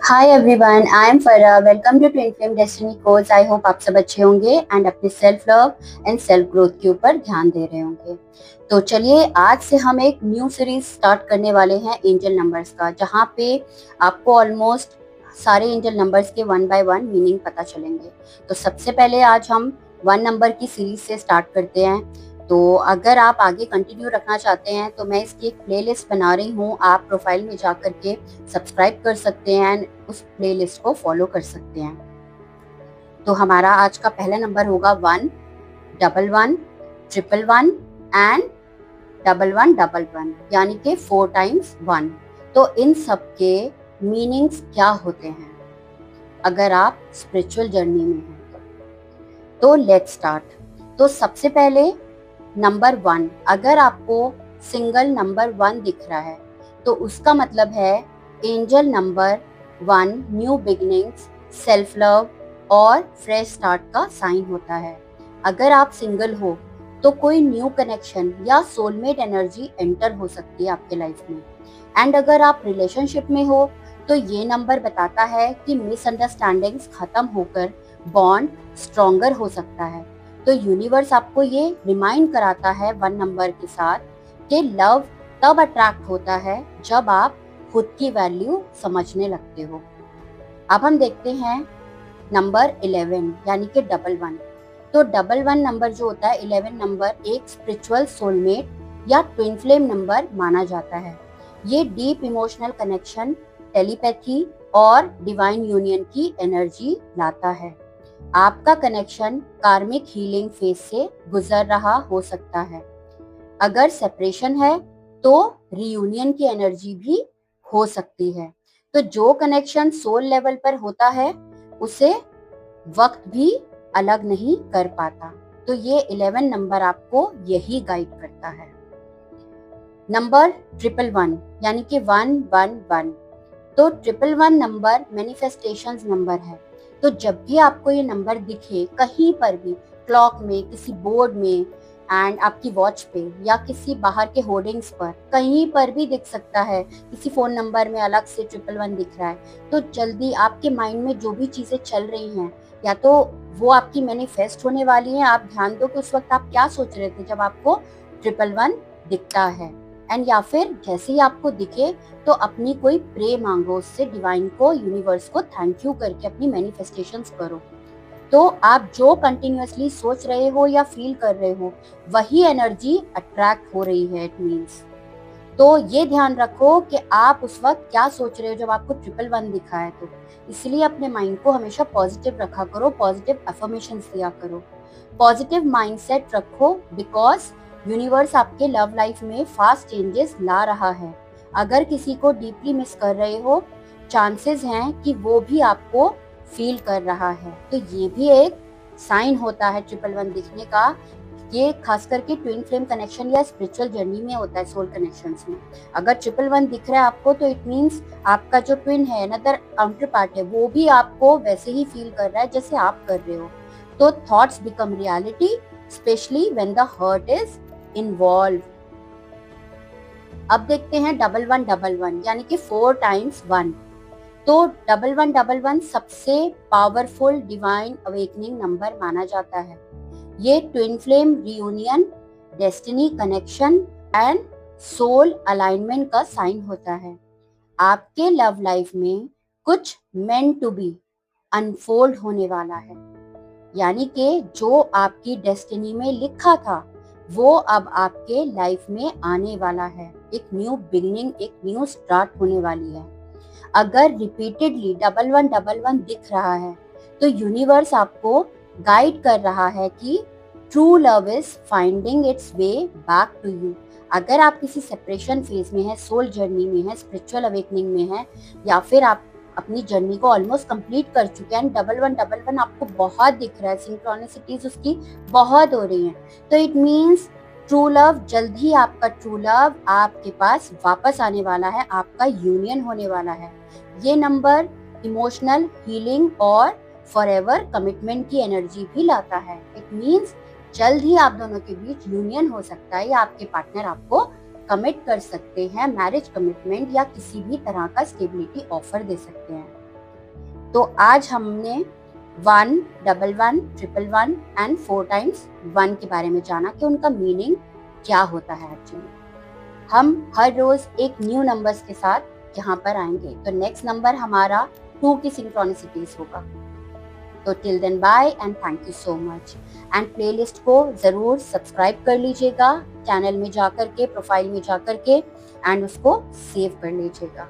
Hi everyone, I am Farah. Welcome to twin flame destiny coach. I hope आप सब अच्छे होंगे एंड अपने self love and self growth के ऊपर ध्यान दे रहे होंगे। तो चलिए, आज से हम एक न्यू सीरीज स्टार्ट करने वाले हैं एंजल नंबर्स का, जहाँ पे आपको ऑलमोस्ट सारे एंजल नंबर्स के वन बाय वन मीनिंग पता चलेंगे। तो सबसे पहले आज हम वन नंबर की सीरीज से स्टार्ट करते हैं। तो अगर आप आगे कंटिन्यू रखना चाहते हैं तो मैं इसकी एक प्लेलिस्ट बना रही हूँ, आप प्रोफाइल में जा करके सब्सक्राइब कर सकते हैं एंड उस प्लेलिस्ट को फॉलो कर सकते हैं। तो हमारा आज का पहला नंबर होगा 1, 11, 111 एंड 1111, यानी कि 4 टाइम्स 1। तो इन सब के मीनिंग्स क्या होते हैं अगर आप स्पिरिचुअल जर्नी में हैं? तो लेट्स स्टार्ट। तो सबसे पहले नंबर 1, अगर आपको सिंगल नंबर 1 दिख रहा है तो उसका मतलब है angel number 1 new beginnings, self love और फ्रेश स्टार्ट का साइन होता है। अगर आप सिंगल हो तो कोई न्यू कनेक्शन या सोलमेट एनर्जी एंटर हो सकती है आपके लाइफ में। एंड अगर आप रिलेशनशिप में हो तो ये नंबर बताता है कि मिसअंडरस्टैंडिंग्स खत्म होकर बॉन्ड स्ट्रॉन्गर हो सकता है। तो यूनिवर्स आपको ये रिमाइंड कराता है 1 नंबर के साथ कि लव तब अट्रैक्ट होता है जब आप खुद की वैल्यू समझने लगते हो। अब हम देखते हैं नंबर 11, यानी कि 11। तो 11 नंबर जो होता है, 11 नंबर एक स्पिरिचुअल सोलमेट या ट्विन फ्लेम नंबर माना जाता है। ये डीप इमोशनल कनेक्शन, टेलीपैथी और डिवाइन यूनियन की एनर्जी लाता है। आपका कनेक्शन कार्मिक हीलिंग फेज से गुजर रहा हो सकता है। अगर सेपरेशन है तो रियूनियन की एनर्जी भी हो सकती है। तो जो कनेक्शन सोल लेवल पर होता है उसे वक्त भी अलग नहीं कर पाता। तो ये 11 नंबर आपको यही गाइड करता है। नंबर 111, यानी कि 111। तो 111 नंबर मैनिफेस्टेशंस नंबर है। तो जब भी आपको ये नंबर दिखे कहीं पर भी, क्लॉक में, किसी बोर्ड में एंड आपकी वॉच पे या किसी बाहर के होर्डिंग्स पर, कहीं पर भी दिख सकता है। किसी फोन नंबर में अलग से 111 दिख रहा है तो जल्दी आपके माइंड में जो भी चीजें चल रही हैं या तो वो आपकी मैनिफेस्ट होने वाली हैं। आप ध्यान दो कि उस वक्त आप क्या सोच रहे थे जब आपको 111 दिखता है। एंड या फिर जैसे ही आपको दिखे तो अपनी कोई प्रे मांगो, उससे डिवाइन को, यूनिवर्स को थैंक यू करके अपनी मैनिफेस्टेशंस करो। तो आप जो कंटिन्यूअसली सोच रहे हो या फील कर रहे हो वही एनर्जी अट्रैक्ट हो रही है, इट मीन्स। तो ये ध्यान रखो कि आप उस वक्त क्या सोच रहे हो जब आपको 111 दिखा है। तो इसलिए अपने माइंड को हमेशा पॉजिटिव रखा करो, पॉजिटिव अफर्मेशंस दिया करो, पॉजिटिव माइंडसेट रखो, बिकॉज यूनिवर्स आपके लव लाइफ में फास्ट चेंजेस ला रहा है। अगर किसी को डीपली मिस कर रहे हो, चांसेस हैं कि वो भी आपको फील कर रहा है। तो ये भी एक साइन होता है 111 दिखने का। ये खास करके ट्विन फ्लेम कनेक्शन या स्पिरिचुअल जर्नी में होता है, सोल कनेक्शंस में। अगर 111 दिख रहा है आपको तो इट मीन्स आपका जो ट्विन है, अनदर काउंटर पार्ट है, वो भी आपको वैसे ही फील कर रहा है जैसे आप कर रहे हो। तो thoughts become reality, especially when the heart is involve. अब देखते हैं 1111, यानी कि 4 टाइम्स 1। तो 1111 सबसे पावरफुल डिवाइन अवेकनिंग नंबर माना जाता है। ये twin flame reunion, destiny connection and soul alignment का साइन होता है। आपके लव लाइफ में कुछ मेंट टू बी अनफोल्ड होने वाला है, यानी कि जो आपकी डेस्टिनी में लिखा था वो अब आपके लाइफ में आने वाला है। एक न्यू बिगिनिंग, एक न्यू स्टार्ट होने वाली है। अगर रिपीटेडली 1111 दिख रहा है तो यूनिवर्स आपको गाइड कर रहा है कि true love is finding its way back to you. अगर आप किसी सेपरेशन फेज में है, सोल जर्नी में है, स्पिरिचुअल अवेकनिंग में है, या फिर आप अपनी जर्नी को ऑलमोस्ट कंप्लीट कर चुके हैं, 1111 आपको बहुत दिख रहा है, सिंक्रोनिसिटीज उसकी बहुत हो रही हैं, तो इट मीन्स ट्रू लव, जल्द ही आपका ट्रू लव आपके पास वापस आने वाला है, आपका यूनियन होने वाला है। ये नंबर इमोशनल हीलिंग और फॉरएवर कमिटमेंट की एनर्जी भी लाता है। इट मीन्स जल्द ही आप दोनों के बीच यूनियन हो सकता है या आपके पार्टनर आपको कमिट कर सकते हैं, मैरिज कमिटमेंट या किसी भी तरह का स्टेबिलिटी ऑफर दे सकते हैं। तो आज हमने 1, 11, 111 एंड 4 टाइम्स 1 के बारे में जाना कि उनका मीनिंग क्या होता है एक्चुअली। हम हर रोज एक न्यू नंबर्स के साथ यहाँ पर आएंगे। तो नेक्स्ट नंबर हमारा 2 की सिंक्रोनिसिटीज होगा। तो till then bye and thank you so much. And playlist को जरूर सब्सक्राइब कर लीजिएगा, चैनल में जाकर के, प्रोफाइल में जाकर के, एंड उसको सेव कर लीजिएगा।